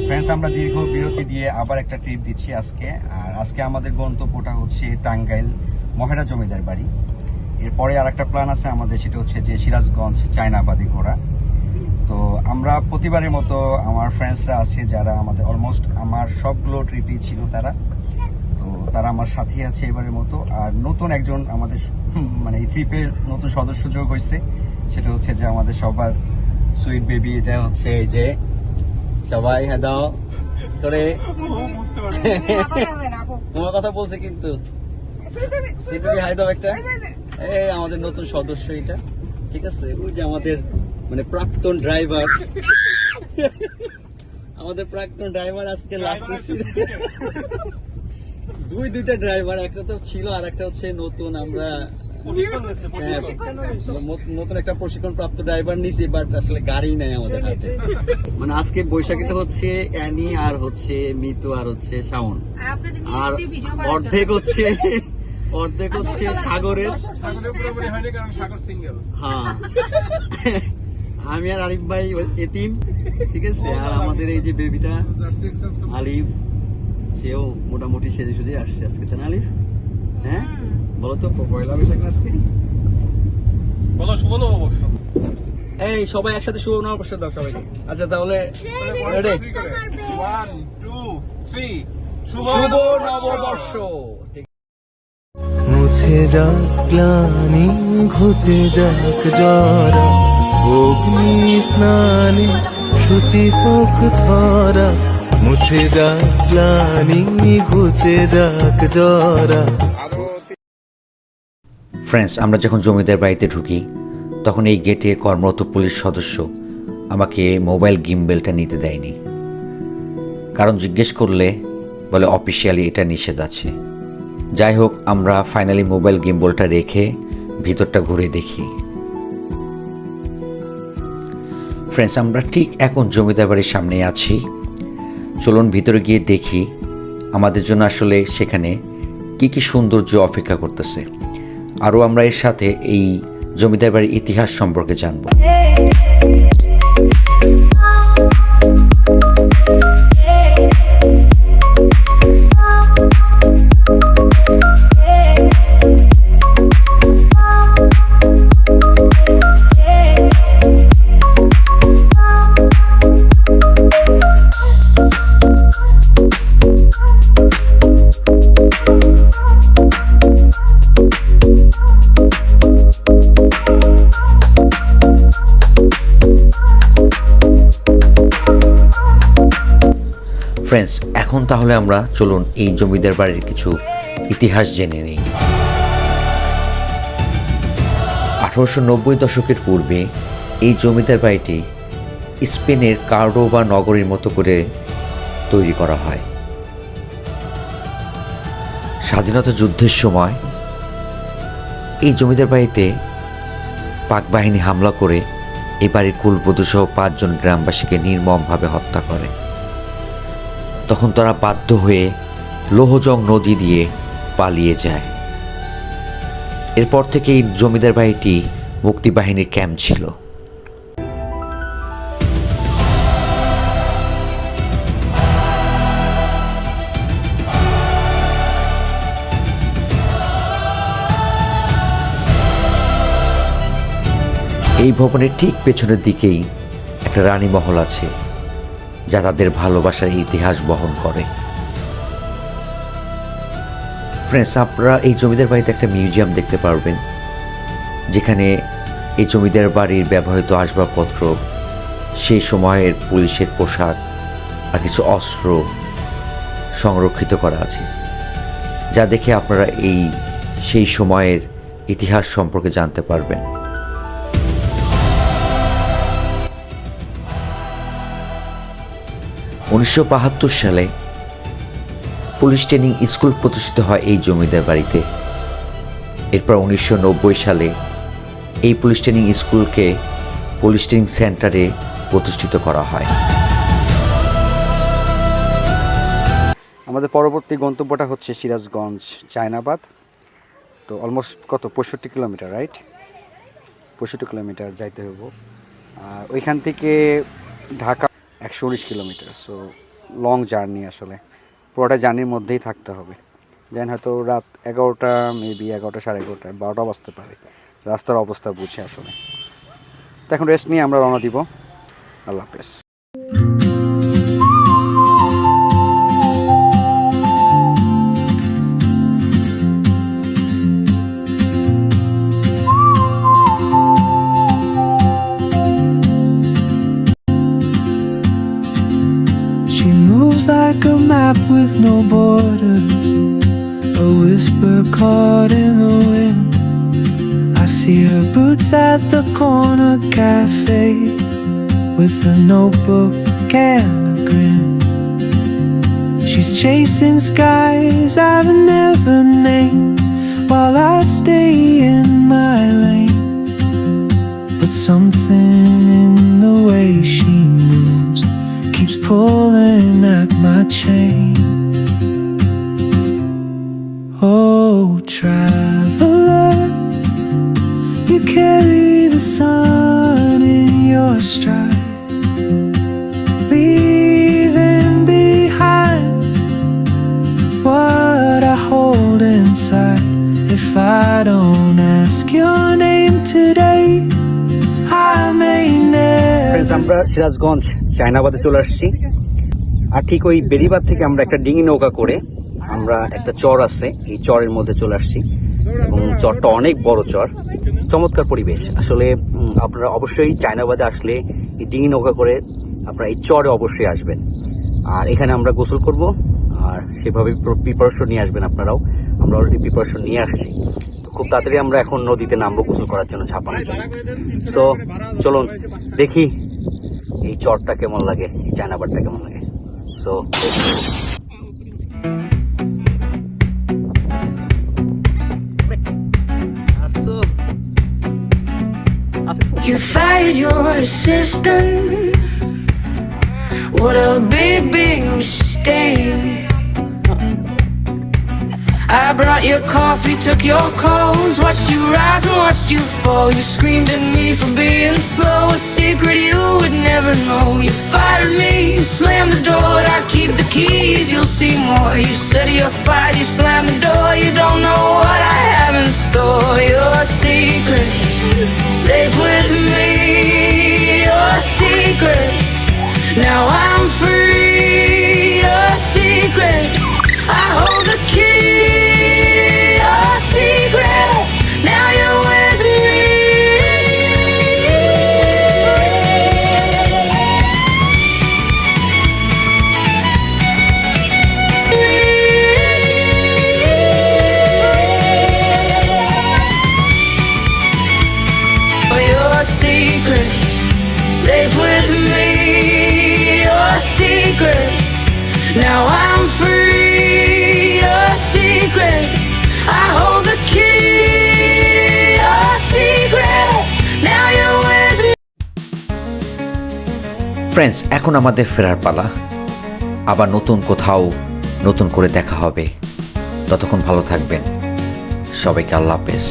Friends, আমরা দীর্ঘ বিরতি দিয়ে আবার একটা ট্রিপ দিচ্ছি আজকে। আর আজকে আমাদের গন্তব্যটা হচ্ছে টাঙ্গাইল মহেরা জমিদার বাড়ি। এরপরে আর একটা প্ল্যান আছে আমাদের, সেটা হচ্ছে যে সিরাজগঞ্জ চায়নাবাদী ঘোরা। তো আমরা প্রতিবারের মতো আমার ফ্রেন্ডসরা আছে যারা আমাদের অলমোস্ট আমার সবগুলো ট্রিপই ছিল, তারা আমার সাথে আছে এবারের মতো। আর নতুন একজন আমাদের মানে এই ট্রিপের নতুন সদস্য যোগ হয়েছে, সেটা হচ্ছে যে আমাদের সবার সুইট বেবি। এটা হচ্ছে এই যে সবাই হ্যাঁ দাও করে তোমার কথা বলছে কিন্তু হাই দাও একটা। এই আমাদের নতুন সদস্য এটা, ঠিক আছে। ওই যে আমাদের মানে প্রাক্তন ড্রাইভার, আজকে লাস্ট দুইটা ড্রাইভার, একটা তো ছিল আর একটা হচ্ছে নতুন। আমরা নতুন একটা প্রশিক্ষণ প্রাপ্ত ড্রাইভার নিছি, বাট আসলে গাড়ি নাই আমাদের হাতে। মানে আজকে বৈশাখীটা হচ্ছে অ্যানি আর হচ্ছে মিতু আর হচ্ছে শাওন, আর অর্ধেক হচ্ছে সাগরের। হ্যাঁ, আমি আর আরিফ ভাই এতিম, ঠিক আছে। আর আমাদের এই যে বেবিটা আলিফ, সেও মোটামুটি সেজে সুজে আসছে আজকে, তাই না আলিফ? হ্যাঁ বলো তো, পয়লা বৈশাখ আজকে, বলো শুভ নববর্ষ। এই সবাই একসাথে শুভ নববর্ষ দাও সবাইকে। আচ্ছা তাহলে রেডি, 1 2 3 শুভ নববর্ষ। মুছে যাক গ্লানি, ঘুচে যাক জরা, অগ্নি স্নানে শুচি হোক ধরা। মুছে যাক গ্লানি, ঘুচে যাক জরা। ফ্রেন্ডস, আমরা যখন জমিদার বাড়িতে ঢুকি তখন এই গেটে কর্মরত পুলিশ সদস্য আমাকে মোবাইল গিম্বেলটা নিতে দেয়নি, কারণ জিজ্ঞেস করলে বলে অফিসিয়ালি এটা নিষেধ আছে। যাই হোক, আমরা ফাইনালি মোবাইল গিম্বলটা রেখে ভিতরটা ঘুরে দেখি। ফ্রেন্ডস, আমরা ঠিক এখন জমিদার বাড়ির সামনে আছি। চলুন ভিতরে গিয়ে দেখি আমাদের জন্য আসলে সেখানে কি কি সৌন্দর্য অপেক্ষা করতেছে। আরও আমরা এর সাথে এই জমিদার বাড়ির ইতিহাস সম্পর্কে জানব। ফ্রেন্ডস, এখন তাহলে আমরা চলুন এই জমিদার বাড়ির কিছু ইতিহাস জেনে নিই। 1890 দশকের পূর্বে এই জমিদার বাড়িটি স্পেনের কার্ডোবা নগরীর মতো করে তৈরি করা হয়। স্বাধীনতা যুদ্ধের সময় এই জমিদার বাড়িতে পাক বাহিনী হামলা করে এই বাড়ির কুলবধূ সহ 5 জন গ্রামবাসীকে নির্মমভাবে হত্যা করে। তখন তারা বাধ্য হয়ে লোহজং নদী দিয়ে পালিয়ে যায়। এরপর থেকে এই জমিদার বাড়িটি মুক্তিবাহিনীর ক্যাম্প ছিল। এই ভবনের ঠিক পেছনের দিকেই একটা রানী মহল আছে, যা তাদের ভালোবাসার ইতিহাস বহন করে। ফ্রেন্ডস, আপনারা এই জমিদার বাড়িতে একটা মিউজিয়াম দেখতে পারবেন, যেখানে এই জমিদার বাড়ির ব্যবহৃত আসবাবপত্র, সেই সময়ের পুলিশের পোশাক আর কিছু অস্ত্র সংরক্ষিত করা আছে, যা দেখে আপনারা সেই সময়ের ইতিহাস সম্পর্কে জানতে পারবেন। উনিশশো 1972 সালে পুলিশ ট্রেনিং স্কুল প্রতিষ্ঠিত হয় এই জমিদার বাড়িতে। এরপর 1990 সালে এই পুলিশ ট্রেনিং স্কুলকে পুলিশ ট্রেনিং সেন্টারে প্রতিষ্ঠিত করা হয়। আমাদের পরবর্তী গন্তব্যটা হচ্ছে সিরাজগঞ্জ চায়নাবাদ। তো অলমোস্ট কত 65 কিলোমিটার, রাইট? 65 কিলোমিটার যাইতে হইব। আর ওইখান থেকে Dhaka 119 kilometre, so long journey আসলে। পুরোটা জার্নির মধ্যেই থাকতে হবে। দেন হয়তো রাত 11টা, মেবি 11টা, সাড়ে 11টা, 12টা বাজতে পারে রাস্তার অবস্থা বুঝে আসলে। তো এখন রেস্ট নিয়ে আমরা রওনা দিব। আল্লাহ হাফেজ। She moves like a map with no borders, a whisper caught in the wind. I see her boots at the corner cafe with a notebook and a grin. She's chasing skies I've never named while I stay in my lane. But something in the way she moves keeps pulling at my chain. Oh, traveler, you carry the sun in your stride, leaving behind what I hold inside. If I don't ask your name today, I may friends, never. আমরা সিরাজগঞ্জ চায়নাবাদে চলে আসছি। আর ঠিক ওই বেড়িবাঁধ থেকে আমরা একটা ডিঙি নৌকা করে আমরা একটা চর আছে, এই চরের মধ্যে চলে আসছি। এবং চরটা অনেক বড় চর, চমৎকার পরিবেশ আসলে। আপনারা অবশ্যই চায়নাবাদে আসলে এই ডিঙি নৌকা করে আপনারা এই চরে অবশ্যই আসবেন। আর এখানে আমরা গোসল করব, আর সেভাবে প্রিপারেশন নিয়ে আসবেন আপনারাও। আমরা অলরেডি প্রিপারেশন নিয়ে আসছি। তো খুব তাড়াতাড়ি আমরা এখন নদীতে নামবো গোসল করার জন্য, ঝাঁপানোর জন্য। সো চলুন দেখি এই চরটা কেমন লাগে, এই চায়নাবাদটা কেমন লাগে। So You fired your assistant. What a big, big mistake. I brought your coffee, took your calls, watched you rise and watched you fall. You screamed at me for being slow, a secret you would never know. You fired me, you slammed the door, I keep the keys, you'll see more. You said you're fired, you slammed the door, you don't know what I have in store. Your secrets, safe with me, your secrets. Now I'm free, your secrets. I hold the key, your secrets. Now you're with me. Your secrets, safe with me, your secrets. Now I'm free, your secrets. I hold the key, your secrets. Now you're with me. Friends, এখন আমাদের ফেরার পালা। আবার নতুন কোথাও নতুন করে দেখা হবে। ততক্ষণ ভালো থাকবেন। সবাইকে আল্লাহ হাফেজ।